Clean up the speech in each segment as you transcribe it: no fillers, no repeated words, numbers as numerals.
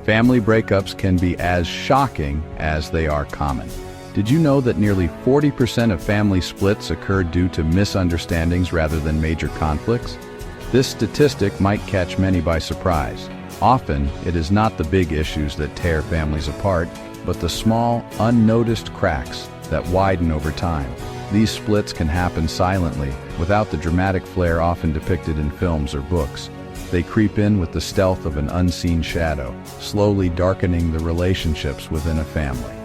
Family breakups can be as shocking as they are common. Did you know that nearly 40% of family splits occur due to misunderstandings rather than major conflicts? This statistic might catch many by surprise. Often, it is not the big issues that tear families apart, but the small, unnoticed cracks that widen over time. These splits can happen silently, without the dramatic flair often depicted in films or books. They creep in with the stealth of an unseen shadow, slowly darkening the relationships within a family.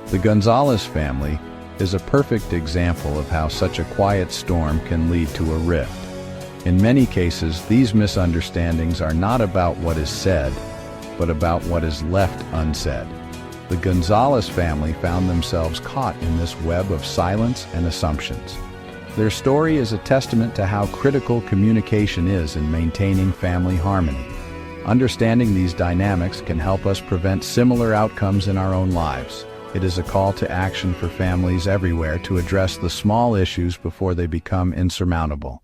The Gonzales family is a perfect example of how such a quiet storm can lead to a rift. In many cases, these misunderstandings are not about what is said, but about what is left unsaid. The Gonzales family found themselves caught in this web of silence and assumptions. Their story is a testament to how critical communication is in maintaining family harmony. Understanding these dynamics can help us prevent similar outcomes in our own lives. It is a call to action for families everywhere to address the small issues before they become insurmountable.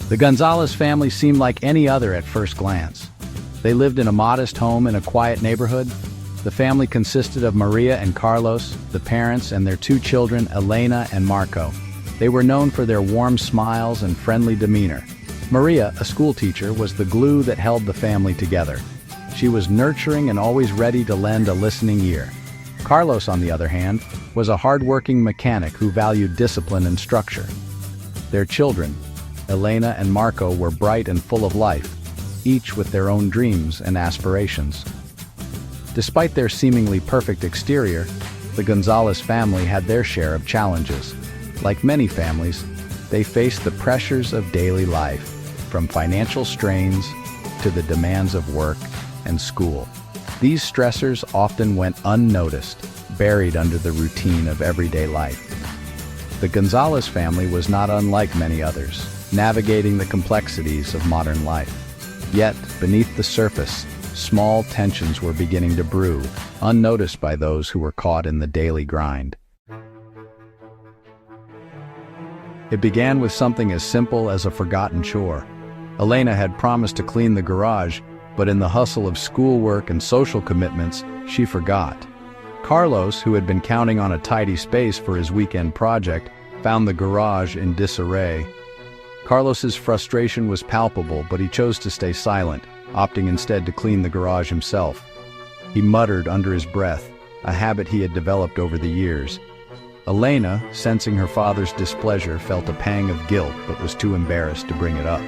The Gonzales family seemed like any other at first glance. They lived in a modest home in a quiet neighborhood. The family consisted of Maria and Carlos, the parents, and their two children, Elena and Marco. They were known for their warm smiles and friendly demeanor. Maria, a schoolteacher, was the glue that held the family together. She was nurturing and always ready to lend a listening ear. Carlos, on the other hand, was a hard-working mechanic who valued discipline and structure. Their children, Elena and Marco, were bright and full of life, each with their own dreams and aspirations. Despite their seemingly perfect exterior, the Gonzales family had their share of challenges. Like many families, they faced the pressures of daily life, from financial strains to the demands of work and school. These stressors often went unnoticed, buried under the routine of everyday life. The Gonzales family was not unlike many others, navigating the complexities of modern life. Yet, beneath the surface, small tensions were beginning to brew, unnoticed by those who were caught in the daily grind. It began with something as simple as a forgotten chore. Elena had promised to clean the garage, but in the hustle of schoolwork and social commitments, she forgot. Carlos, who had been counting on a tidy space for his weekend project, found the garage in disarray. Carlos's frustration was palpable, but he chose to stay silent, opting instead to clean the garage himself. He muttered under his breath, a habit he had developed over the years. Elena, sensing her father's displeasure, felt a pang of guilt but was too embarrassed to bring it up.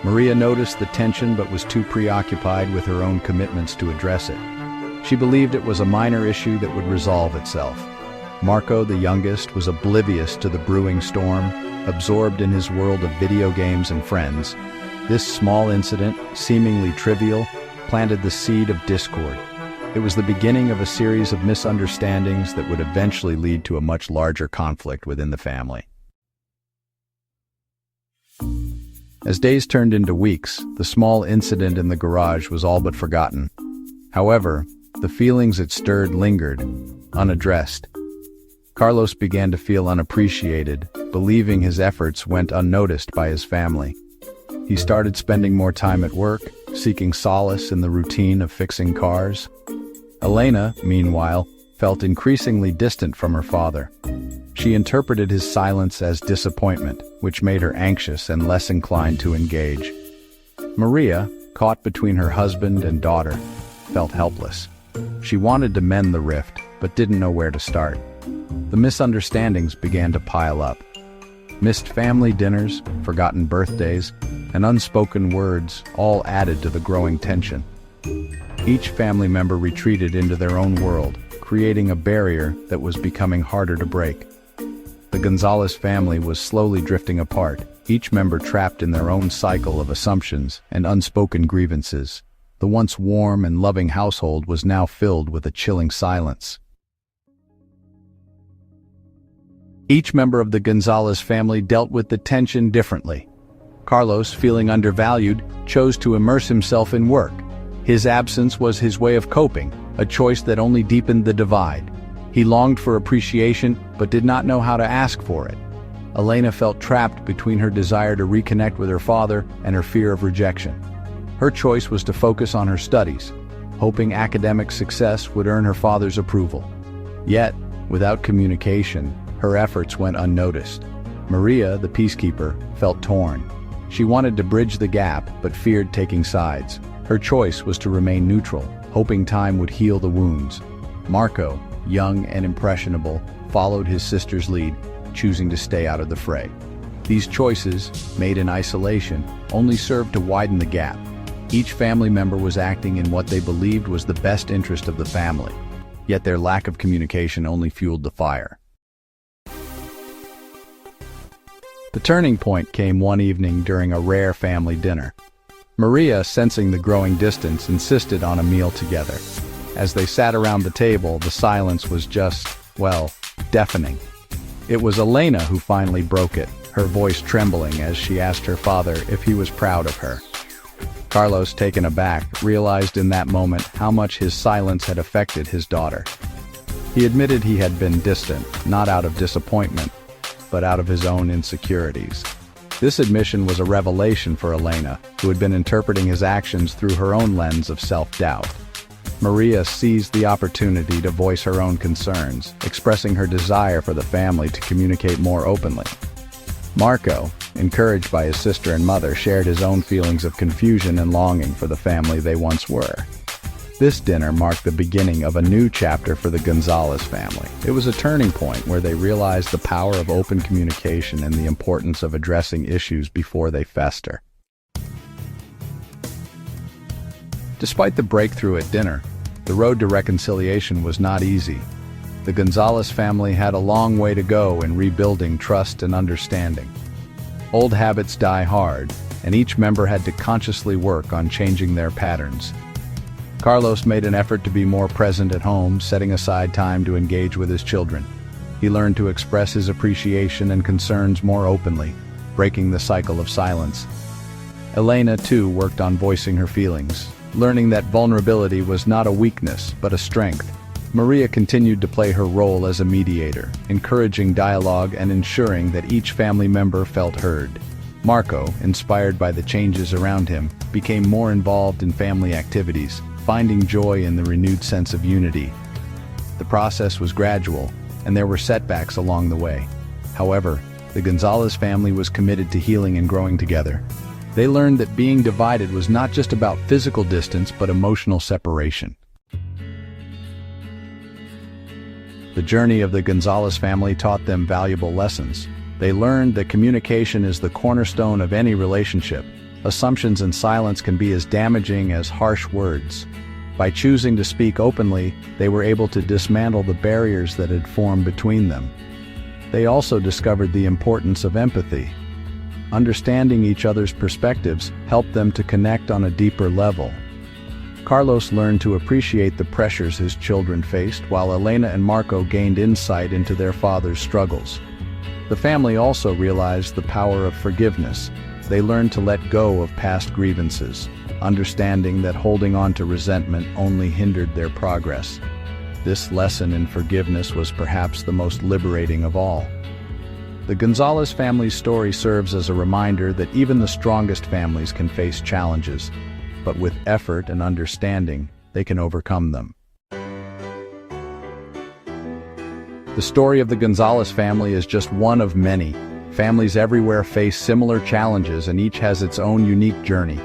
Maria noticed the tension but was too preoccupied with her own commitments to address it. She believed it was a minor issue that would resolve itself. Marco, the youngest, was oblivious to the brewing storm, absorbed in his world of video games and friends. This small incident, seemingly trivial, planted the seed of discord. It was the beginning of a series of misunderstandings that would eventually lead to a much larger conflict within the family. As days turned into weeks, the small incident in the garage was all but forgotten. However, the feelings it stirred lingered, unaddressed. Carlos began to feel unappreciated, believing his efforts went unnoticed by his family. He started spending more time at work, seeking solace in the routine of fixing cars. Elena, meanwhile, felt increasingly distant from her father. She interpreted his silence as disappointment, which made her anxious and less inclined to engage. Maria, caught between her husband and daughter, felt helpless. She wanted to mend the rift, but didn't know where to start. The misunderstandings began to pile up. Missed family dinners, forgotten birthdays, and unspoken words all added to the growing tension. Each family member retreated into their own world, creating a barrier that was becoming harder to break. The Gonzales family was slowly drifting apart, each member trapped in their own cycle of assumptions and unspoken grievances. The once warm and loving household was now filled with a chilling silence. Each member of the Gonzales family dealt with the tension differently. Carlos, feeling undervalued, chose to immerse himself in work. His absence was his way of coping, a choice that only deepened the divide. He longed for appreciation, but did not know how to ask for it. Elena felt trapped between her desire to reconnect with her father and her fear of rejection. Her choice was to focus on her studies, hoping academic success would earn her father's approval. Yet, without communication, her efforts went unnoticed. Maria, the peacekeeper, felt torn. She wanted to bridge the gap, but feared taking sides. Her choice was to remain neutral, hoping time would heal the wounds. Marco, young and impressionable, followed his sister's lead, choosing to stay out of the fray. These choices, made in isolation, only served to widen the gap. Each family member was acting in what they believed was the best interest of the family, yet their lack of communication only fueled the fire. The turning point came one evening during a rare family dinner. Maria, sensing the growing distance, insisted on a meal together. As they sat around the table, the silence was just, well, deafening. It was Elena who finally broke it, her voice trembling as she asked her father if he was proud of her. Carlos, taken aback, realized in that moment how much his silence had affected his daughter. He admitted he had been distant, not out of disappointment, but out of his own insecurities. This admission was a revelation for Elena, who had been interpreting his actions through her own lens of self-doubt. Maria seized the opportunity to voice her own concerns, expressing her desire for the family to communicate more openly. Marco, encouraged by his sister and mother, shared his own feelings of confusion and longing for the family they once were. This dinner marked the beginning of a new chapter for the Gonzales family. It was a turning point where they realized the power of open communication and the importance of addressing issues before they fester. Despite the breakthrough at dinner, the road to reconciliation was not easy. The Gonzales family had a long way to go in rebuilding trust and understanding. Old habits die hard, and each member had to consciously work on changing their patterns. Carlos made an effort to be more present at home, setting aside time to engage with his children. He learned to express his appreciation and concerns more openly, breaking the cycle of silence. Elena, too, worked on voicing her feelings, learning that vulnerability was not a weakness, but a strength. Maria continued to play her role as a mediator, encouraging dialogue and ensuring that each family member felt heard. Marco, inspired by the changes around him, became more involved in family activities, finding joy in the renewed sense of unity. The process was gradual, and there were setbacks along the way. However, the Gonzales family was committed to healing and growing together. They learned that being divided was not just about physical distance, but emotional separation. The journey of the Gonzales family taught them valuable lessons. They learned that communication is the cornerstone of any relationship. Assumptions and silence can be as damaging as harsh words. By choosing to speak openly, they were able to dismantle the barriers that had formed between them. They also discovered the importance of empathy. Understanding each other's perspectives helped them to connect on a deeper level. Carlos learned to appreciate the pressures his children faced, while Elena and Marco gained insight into their father's struggles. The family also realized the power of forgiveness. They learned to let go of past grievances, understanding that holding on to resentment only hindered their progress. This lesson in forgiveness was perhaps the most liberating of all. The Gonzales family's story serves as a reminder that even the strongest families can face challenges, but with effort and understanding, they can overcome them. The story of the Gonzales family is just one of many. Families everywhere face similar challenges, and each has its own unique journey.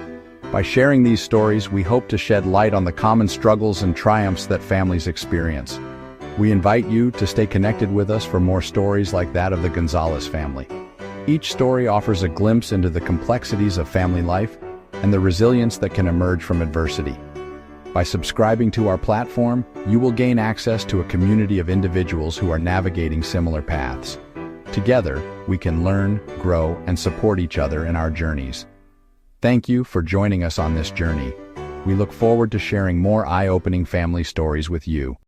By sharing these stories, we hope to shed light on the common struggles and triumphs that families experience. We invite you to stay connected with us for more stories like that of the Gonzales family. Each story offers a glimpse into the complexities of family life and the resilience that can emerge from adversity. By subscribing to our platform, you will gain access to a community of individuals who are navigating similar paths. Together, we can learn, grow, and support each other in our journeys. Thank you for joining us on this journey. We look forward to sharing more eye-opening family stories with you.